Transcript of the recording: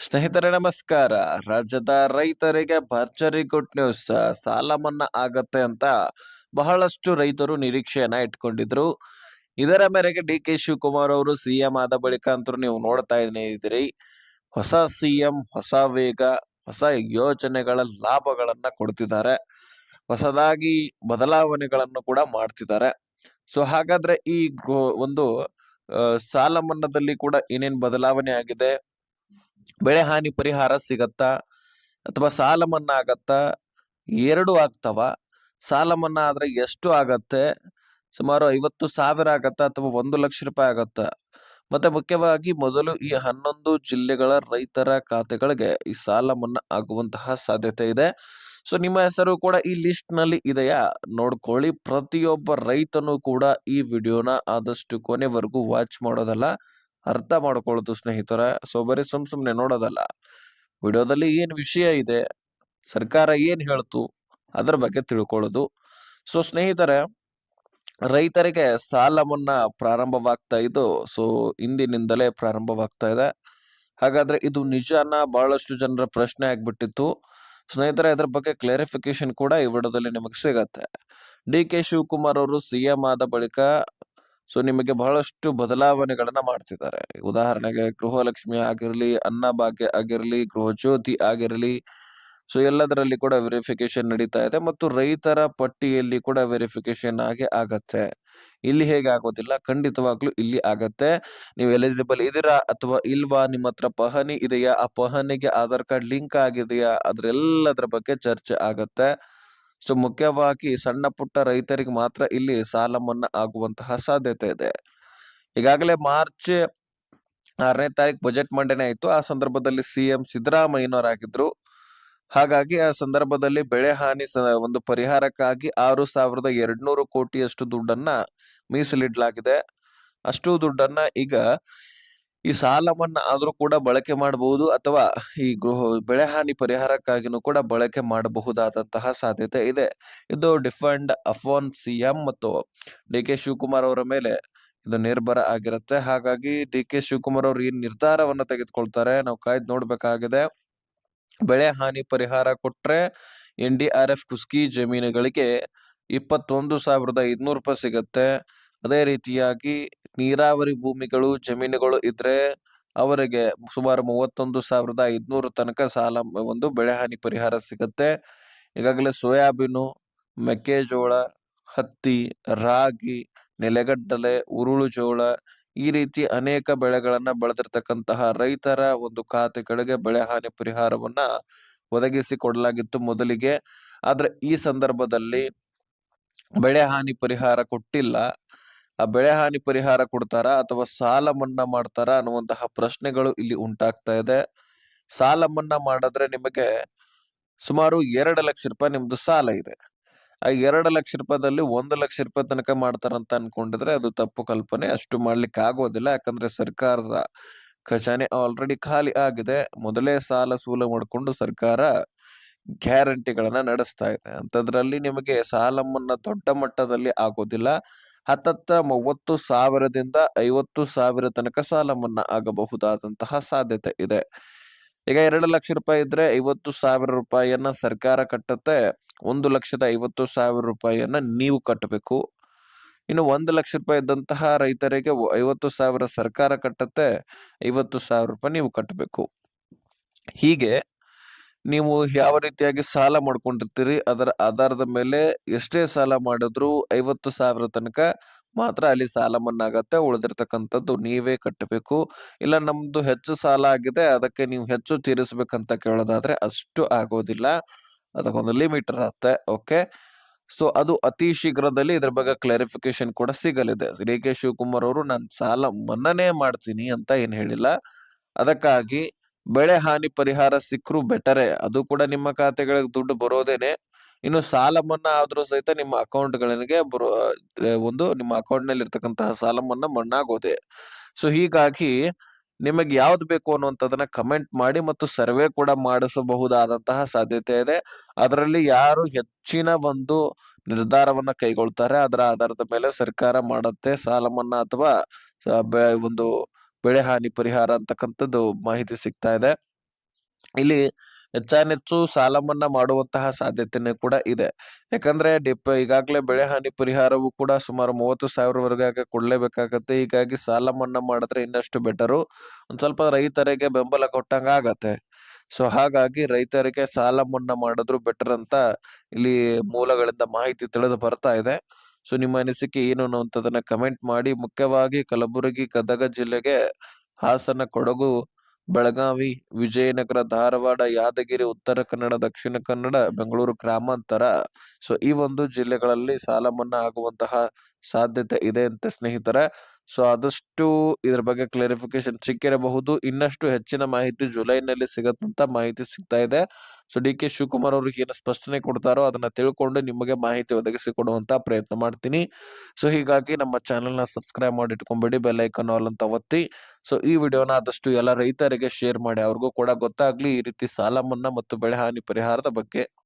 ಸ್ನೇಹಿತರೆ ನಮಸ್ಕಾರ. ರಾಜ್ಯದ ರೈತರಿಗೆ ಭರ್ಜರಿ ಗುಡ್ ನ್ಯೂಸ್. ಸಾಲ ಮನ್ನಾ ಆಗತ್ತೆ ಅಂತ ಬಹಳಷ್ಟು ರೈತರು ನಿರೀಕ್ಷೆಯನ್ನ ಇಟ್ಕೊಂಡಿದ್ರು. ಇದರ ಮೇರೆಗೆ ಡಿ.ಕೆ. ಶಿವಕುಮಾರ್ ಅವರು ಸಿಎಂ ಆದ ಬಳಿಕ ಅಂತೂ ನೀವು ನೋಡ್ತಾನೆ ಇದ್ದೀರಿ. ಹೊಸ ಸಿಎಂ, ಹೊಸ ವೇಗ, ಹೊಸ ಯೋಜನೆಗಳ ಲಾಭಗಳನ್ನ ಕೊಡ್ತಿದ್ದಾರೆ. ಹೊಸದಾಗಿ ಬದಲಾವಣೆಗಳನ್ನು ಕೂಡ ಮಾಡ್ತಿದ್ದಾರೆ. ಸೊ ಹಾಗಾದ್ರೆ ಈ ಒಂದು ಸಾಲ ಮನ್ನಾದಲ್ಲಿ ಕೂಡ ಏನೇನ್ ಬದಲಾವಣೆ ಆಗಿದೆ, ಬೆಳೆ ಹಾನಿ ಪರಿಹಾರ ಸಿಗತ್ತಾ ಅಥವಾ ಸಾಲ ಮನ್ನಾ ಆಗತ್ತಾ? ಎರಡು ಆಗ್ತಾವ? ಸಾಲ ಮನ್ನಾ ಆದ್ರೆ ಎಷ್ಟು ಆಗತ್ತೆ? ಸುಮಾರು 50,000 ಆಗತ್ತಾ ಅಥವಾ 1,00,000 ಆಗತ್ತಾ? ಮತ್ತೆ ಮುಖ್ಯವಾಗಿ ಮೊದಲು ಈ 11 ಜಿಲ್ಲೆಗಳ ರೈತರ ಖಾತೆಗಳಿಗೆ ಈ ಸಾಲ ಮನ್ನಾ ಆಗುವಂತಹ ಸಾಧ್ಯತೆ ಇದೆ. ಸೊ ನಿಮ್ಮ ಹೆಸರು ಕೂಡ ಈ ಲಿಸ್ಟ್ ನಲ್ಲಿ ಇದೆಯಾ? ನೋಡ್ಕೊಳ್ಳಿ. ಪ್ರತಿಯೊಬ್ಬ ರೈತನು ಕೂಡ ಈ ವಿಡಿಯೋನ ಆದಷ್ಟು ಕೊನೆವರೆಗೂ ವಾಚ್ ಮಾಡೋದಲ್ಲ, ಅರ್ಥ ಮಾಡ್ಕೊಳ್ಳೋದು ಸ್ನೇಹಿತರ. ಸೊ ಬರೀ ಸುಮ್ನೆ ನೋಡೋದಲ್ಲ. ವಿಡಿಯೋದಲ್ಲಿ ಏನ್ ವಿಷಯ ಇದೆ, ಸರ್ಕಾರ ಏನ್ ಹೇಳ್ತು, ಅದರ ಬಗ್ಗೆ ತಿಳ್ಕೊಳ್ಳೋದು. ಸೊ ಸ್ನೇಹಿತರೆ, ರೈತರಿಗೆ ಸಾಲ ಮನ್ನಾ ಪ್ರಾರಂಭವಾಗ್ತಾ ಇದ್ದು ಸೊ ಇಂದಿನಿಂದಲೇ ಪ್ರಾರಂಭವಾಗ್ತಾ ಇದೆ. ಹಾಗಾದ್ರೆ ಇದು ನಿಜಾನ? ಬಹಳಷ್ಟು ಜನರ ಪ್ರಶ್ನೆ ಆಗ್ಬಿಟ್ಟಿತ್ತು ಸ್ನೇಹಿತರೆ. ಇದ್ರ ಬಗ್ಗೆ ಕ್ಲಾರಿಫಿಕೇಶನ್ ಕೂಡ ಈ ವಿಡಿಯೋದಲ್ಲಿ ನಿಮಗೆ ಸಿಗತ್ತೆ. ಡಿ.ಕೆ. ಶಿವಕುಮಾರ್ ಅವರು ಸಿಎಂ ಆದ ಬಳಿಕ ಸೊ ನಿಮಗೆ ಬಹಳಷ್ಟು ಬದಲಾವಣೆಗಳನ್ನ ಮಾಡ್ತಿದ್ದಾರೆ. ಉದಾಹರಣೆಗೆ ಗೃಹಲಕ್ಷ್ಮಿ ಆಗಿರ್ಲಿ, ಅನ್ನಭಾಗ್ಯ ಆಗಿರ್ಲಿ, ಗೃಹ ಜ್ಯೋತಿ ಆಗಿರ್ಲಿ, ಸೊ ಎಲ್ಲದರಲ್ಲಿ ಕೂಡ ವೆರಿಫಿಕೇಶನ್ ನಡೀತಾ ಇದೆ ಮತ್ತು ರೈತರ ಪಟ್ಟಿಯಲ್ಲಿ ಕೂಡ ವೆರಿಫಿಕೇಶನ್ ಆಗತ್ತೆ. ಇಲ್ಲಿ ಹೇಗೆ ಆಗೋದಿಲ್ಲ? ಖಂಡಿತವಾಗ್ಲೂ ಇಲ್ಲಿ ಆಗತ್ತೆ. ನೀವು ಎಲಿಜಿಬಲ್ ಇದೀರಾ ಅಥವಾ ಇಲ್ವಾ? ನಿಮ್ಮ ಹತ್ರ ಪಹಣಿ ಇದೆಯಾ? ಆ ಪಹಣಿಗೆ ಆಧಾರ್ ಕಾರ್ಡ್ ಲಿಂಕ್ ಆಗಿದೆಯಾ? ಅದ್ರೆಲ್ಲದ್ರ ಬಗ್ಗೆ ಚರ್ಚೆ ಆಗತ್ತೆ. ಸೊ ಮುಖ್ಯವಾಗಿ ಸಣ್ಣ ಪುಟ್ಟ ರೈತರಿಗೆ ಮಾತ್ರ ಇಲ್ಲಿ ಸಾಲ ಮನ್ನಾ ಆಗುವಂತಹ ಸಾಧ್ಯತೆ ಇದೆ. ಈಗಾಗಲೇ ಮಾರ್ಚ್ 6ನೇ ತಾರೀಕು ಬಜೆಟ್ ಮಂಡನೆ ಆಯ್ತು. ಆ ಸಂದರ್ಭದಲ್ಲಿ ಸಿಎಂ ಸಿದ್ದರಾಮಯ್ಯನವರಾಗಿದ್ರು. ಹಾಗಾಗಿ ಆ ಸಂದರ್ಭದಲ್ಲಿ ಬೆಳೆ ಹಾನಿ ಒಂದು ಪರಿಹಾರಕ್ಕಾಗಿ 6,200 ಕೋಟಿಯಷ್ಟು ದುಡ್ಡನ್ನ ಮೀಸಲಿಡ್ಲಾಗಿದೆ. ಅಷ್ಟು ದುಡ್ಡನ್ನ ಈಗ ಈ ಸಾಲ ಮನ್ನಾ ಆದ್ರೂ ಕೂಡ ಬಳಕೆ ಮಾಡಬಹುದು ಅಥವಾ ಈ ಬೆಳೆ ಹಾನಿ ಪರಿಹಾರಕ್ಕಾಗಿನೂ ಕೂಡ ಬಳಕೆ ಮಾಡಬಹುದಾದಂತಹ ಸಾಧ್ಯತೆ ಇದೆ. ಇದು ಡಿಪೆಂಡ್ ಅಪಾನ್ ಸಿಎಂ ಮತ್ತು ಡಿ.ಕೆ. ಶಿವಕುಮಾರ್ ಅವರ ಮೇಲೆ ಇದು ನಿರ್ಭರ ಆಗಿರುತ್ತೆ. ಹಾಗಾಗಿ ಡಿ.ಕೆ. ಶಿವಕುಮಾರ್ ಅವರು ಏನ್ ನಿರ್ಧಾರವನ್ನ ತೆಗೆದುಕೊಳ್ತಾರೆ ನಾವು ಕಾಯ್ದು ನೋಡ್ಬೇಕಾಗಿದೆ. ಬೆಳೆ ಹಾನಿ ಪರಿಹಾರ ಕೊಟ್ರೆ NDRF ಕುಸ್ಕಿ ಜಮೀನುಗಳಿಗೆ 21,500 ರೂಪಾಯಿ ಸಿಗತ್ತೆ. ಅದೇ ರೀತಿಯಾಗಿ ನೀರಾವರಿ ಭೂಮಿಗಳು, ಜಮೀನುಗಳು ಇದ್ರೆ ಅವರಿಗೆ ಸುಮಾರು 31,500 ತನಕ ಸಾಲ ಒಂದು ಬೆಳೆ ಹಾನಿ ಪರಿಹಾರ ಸಿಗತ್ತೆ. ಈಗಾಗಲೇ ಸೋಯಾಬೀನು, ಮೆಕ್ಕೆಜೋಳ, ಹತ್ತಿ, ರಾಗಿ, ನೆಲಗಡಲೆ, ಉರುಳು ಜೋಳ ಈ ರೀತಿ ಅನೇಕ ಬೆಳೆಗಳನ್ನ ಬೆಳೆದಿರ್ತಕ್ಕಂತಹ ರೈತರ ಒಂದು ಖಾತೆಗಳಿಗೆ ಬೆಳೆ ಹಾನಿ ಪರಿಹಾರವನ್ನ ಒದಗಿಸಿ ಕೊಡಲಾಗಿತ್ತು ಮೊದಲಿಗೆ. ಆದ್ರೆ ಈ ಸಂದರ್ಭದಲ್ಲಿ ಬೆಳೆ ಹಾನಿ ಪರಿಹಾರ ಕೊಟ್ಟಿಲ್ಲ. ಆ ಬೆಳೆ ಹಾನಿ ಪರಿಹಾರ ಕೊಡ್ತಾರಾ ಅಥವಾ ಸಾಲ ಮನ್ನಾ ಮಾಡ್ತಾರಾ ಅನ್ನುವಂತಹ ಪ್ರಶ್ನೆಗಳು ಇಲ್ಲಿ ಉಂಟಾಗ್ತಾ ಇದೆ. ಸಾಲ ಮನ್ನಾ ಮಾಡಿದ್ರೆ ನಿಮಗೆ ಸುಮಾರು 2,00,000 ರೂಪಾಯಿ ನಿಮ್ದು ಸಾಲ ಇದೆ. ಆ 2,00,000 ರೂಪಾಯಿದಲ್ಲಿ 1,00,000 ರೂಪಾಯಿ ತನಕ ಮಾಡ್ತಾರಂತ ಅನ್ಕೊಂಡಿದ್ರೆ ಅದು ತಪ್ಪು ಕಲ್ಪನೆ. ಅಷ್ಟು ಮಾಡ್ಲಿಕ್ಕೆ ಆಗೋದಿಲ್ಲ. ಯಾಕಂದ್ರೆ ಸರ್ಕಾರದ ಖಜಾನೆ ಆಲ್ರೆಡಿ ಖಾಲಿ ಆಗಿದೆ. ಮೊದಲೇ ಸಾಲ ಸೂಲ ಮಾಡ್ಕೊಂಡು ಸರ್ಕಾರ ಗ್ಯಾರಂಟಿಗಳನ್ನ ನಡೆಸ್ತಾ ಇದೆ. ಅಂತದ್ರಲ್ಲಿ ನಿಮಗೆ ಸಾಲ ಮನ್ನಾ ದೊಡ್ಡ ಮಟ್ಟದಲ್ಲಿ ಆಗೋದಿಲ್ಲ. ಹತ್ತತ್ರ 30,000ದಿಂದ 50,000 ತನಕ ಸಾಲ ಮನ್ನಾ ಆಗಬಹುದಾದಂತಹ ಸಾಧ್ಯತೆ ಇದೆ. ಈಗ 2,00,000 ರೂಪಾಯಿ ಇದ್ರೆ 50,000 ರೂಪಾಯಿಯನ್ನ ಸರ್ಕಾರ ಕಟ್ಟುತ್ತೆ. 1,50,000 ರೂಪಾಯಿಯನ್ನ ನೀವು ಕಟ್ಟಬೇಕು. ಇನ್ನು 1,00,000 ರೂಪಾಯಿ ಇದ್ದಂತಹ ರೈತರಿಗೆ 50,000 ಸರ್ಕಾರ ಕಟ್ಟುತ್ತೆ. 50,000 ರೂಪಾಯಿ ನೀವು ಕಟ್ಟಬೇಕು. ಹೀಗೆ ನೀವು ಯಾವ ರೀತಿಯಾಗಿ ಸಾಲ ಮಾಡ್ಕೊಂಡಿರ್ತೀರಿ ಅದರ ಆಧಾರದ ಮೇಲೆ ಎಷ್ಟೇ ಸಾಲ ಮಾಡಿದ್ರು 50,000 ತನಕ ಮಾತ್ರ ಅಲ್ಲಿ ಸಾಲ ಮನ್ನಾ ಆಗತ್ತೆ. ಉಳಿದಿರ್ತಕ್ಕಂಥದ್ದು ನೀವೇ ಕಟ್ಟಬೇಕು. ಇಲ್ಲ ನಮ್ದು ಹೆಚ್ಚು ಸಾಲ ಆಗಿದೆ ಅದಕ್ಕೆ ನೀವು ಹೆಚ್ಚು ತೀರಿಸ್ಬೇಕಂತ ಕೇಳೋದಾದ್ರೆ ಅಷ್ಟು ಆಗೋದಿಲ್ಲ. ಅದಕ್ಕೊಂದು ಲಿಮಿಟ್ ಇರತ್ತೆ. ಓಕೆ. ಸೊ ಅದು ಅತಿ ಶೀಘ್ರದಲ್ಲಿ ಇದ್ರ ಬಗ್ಗೆ ಕ್ಲಾರಿಫಿಕೇಶನ್ ಕೂಡ ಸಿಗಲಿದೆ. ಡಿ.ಕೆ. ಶಿವಕುಮಾರ್ ಅವರು ನಾನು ಸಾಲ ಮನ್ನಾನೇ ಮಾಡ್ತೀನಿ ಅಂತ ಏನ್ ಹೇಳಿಲ್ಲ. ಅದಕ್ಕಾಗಿ ಬೆಳೆ ಹಾನಿ ಪರಿಹಾರ ಸಿಕ್ಕರು ಬೆಟರೇ. ಅದು ಕೂಡ ನಿಮ್ಮ ಖಾತೆಗಳಿಗೆ ದುಡ್ಡು ಬರೋದೇನೆ. ಇನ್ನು ಸಾಲ ಮನ್ನಾ ಆದ್ರೂ ಸಹಿತ ನಿಮ್ಮ ಅಕೌಂಟ್ಗಳಿಗೆ ನಿಮ್ಮ ಅಕೌಂಟ್ ನಲ್ಲಿ ಇರ್ತಕ್ಕಂತಹ ಸಾಲ ಮನ್ನಾ ಆಗೋದೆ. ಸೊ ಹೀಗಾಗಿ ನಿಮಗೆ ಯಾವ್ದು ಬೇಕು ಅನ್ನುವಂಥದ್ದನ್ನ ಕಮೆಂಟ್ ಮಾಡಿ ಮತ್ತು ಸರ್ವೆ ಕೂಡ ಮಾಡಿಸಬಹುದಾದಂತಹ ಸಾಧ್ಯತೆ ಇದೆ. ಅದರಲ್ಲಿ ಯಾರು ಹೆಚ್ಚಿನ ಒಂದು ನಿರ್ಧಾರವನ್ನ ಕೈಗೊಳ್ತಾರೆ ಅದರ ಆಧಾರದ ಮೇಲೆ ಸರ್ಕಾರ ಮಾಡುತ್ತೆ ಸಾಲ ಮನ್ನಾ ಅಥವಾ ಒಂದು ಬೆಳೆ ಹಾನಿ ಪರಿಹಾರ ಅಂತಕ್ಕಂಥದ್ದು ಮಾಹಿತಿ ಸಿಗ್ತಾ ಇದೆ. ಇಲ್ಲಿ ಹೆಚ್ಚಾನೆಚ್ಚು ಸಾಲ ಮನ್ನಾ ಮಾಡುವಂತಹ ಸಾಧ್ಯತೆನೂ ಕೂಡ ಇದೆ. ಯಾಕಂದ್ರೆ ಈಗಾಗಲೇ ಬೆಳೆ ಹಾನಿ ಪರಿಹಾರವು ಕೂಡ ಸುಮಾರು 30,000 ವರೆಗೆ ಕೊಡ್ಲೇಬೇಕಾಗತ್ತೆ. ಹೀಗಾಗಿ ಸಾಲ ಮನ್ನಾ ಮಾಡಿದ್ರೆ ಇನ್ನಷ್ಟು ಬೆಟರು. ಒಂದ್ ಸ್ವಲ್ಪ ರೈತರಿಗೆ ಬೆಂಬಲ ಕೊಟ್ಟಂಗ ಆಗತ್ತೆ. ಸೊ ಹಾಗಾಗಿ ರೈತರಿಗೆ ಸಾಲ ಮನ್ನಾ ಮಾಡಿದ್ರು ಬೆಟರ್ ಅಂತ ಇಲ್ಲಿ ಮೂಲಗಳಿಂದ ಮಾಹಿತಿ ತಿಳಿದು ಬರ್ತಾ ಇದೆ. ಸೊ ನಿಮ್ಮ ಅನಿಸಿಕೆ ಏನು ಅನ್ನುವಂಥದ್ದನ್ನ ಕಮೆಂಟ್ ಮಾಡಿ. ಮುಖ್ಯವಾಗಿ ಕಲಬುರಗಿ, ಗದಗ ಜಿಲ್ಲೆಗೆ ಹಾಸನ, ಕೊಡಗು, ಬೆಳಗಾವಿ, ವಿಜಯನಗರ, ಧಾರವಾಡ, ಯಾದಗಿರಿ, ಉತ್ತರ ಕನ್ನಡ, ದಕ್ಷಿಣ ಕನ್ನಡ, ಬೆಂಗಳೂರು ಗ್ರಾಮಾಂತರ. ಸೊ ಈ ಒಂದು ಜಿಲ್ಲೆಗಳಲ್ಲಿ ಸಾಲ ಮನ್ನಾ ಆಗುವಂತಹ ಸಾಧ್ಯತೆ ಇದೆ ಅಂತೆ ಸ್ನೇಹಿತರೆ. ಸೊ ಆದಷ್ಟು ಇದ್ರ ಬಗ್ಗೆ ಕ್ಲಾರಿಫಿಕೇಶನ್ ಸಿಕ್ಕಿರಬಹುದು. ಇನ್ನಷ್ಟು ಹೆಚ್ಚಿನ ಮಾಹಿತಿ ಜುಲೈನಲ್ಲಿ ಸಿಗತ್ತಂತ ಮಾಹಿತಿ ಸಿಗ್ತಾ ಇದೆ. ಸೊ ಡಿ.ಕೆ. ಶಿವಕುಮಾರ್ ಅವ್ರಿಗೆ ಏನು ಸ್ಪಷ್ಟನೆ ಕೊಡ್ತಾರೋ ಅದನ್ನ ತಿಳ್ಕೊಂಡು ನಿಮಗೆ ಮಾಹಿತಿ ಒದಗಿಸಿ ಕೊಡುವಂತ ಪ್ರಯತ್ನ ಮಾಡ್ತೀನಿ. ಸೊ ಹೀಗಾಗಿ ನಮ್ಮ ಚಾನೆಲ್ನ ಸಬ್ಸ್ಕ್ರೈಬ್ ಮಾಡಿ ಇಟ್ಕೊಂಡ್ಬಿಡಿ, ಬೆಲ್ ಐಕಾನ್ ಆಲ್ ಅಂತ ಒತ್ತಿ. ಸೊ ಈ ವಿಡಿಯೋನ ಆದಷ್ಟು ಎಲ್ಲ ರೈತರಿಗೆ ಶೇರ್ ಮಾಡಿ, ಅವ್ರಿಗೂ ಕೂಡ ಗೊತ್ತಾಗ್ಲಿ ಈ ರೀತಿ ಸಾಲ ಮನ್ನಾ ಮತ್ತು ಬೆಳೆ ಹಾನಿ ಪರಿಹಾರದ ಬಗ್ಗೆ.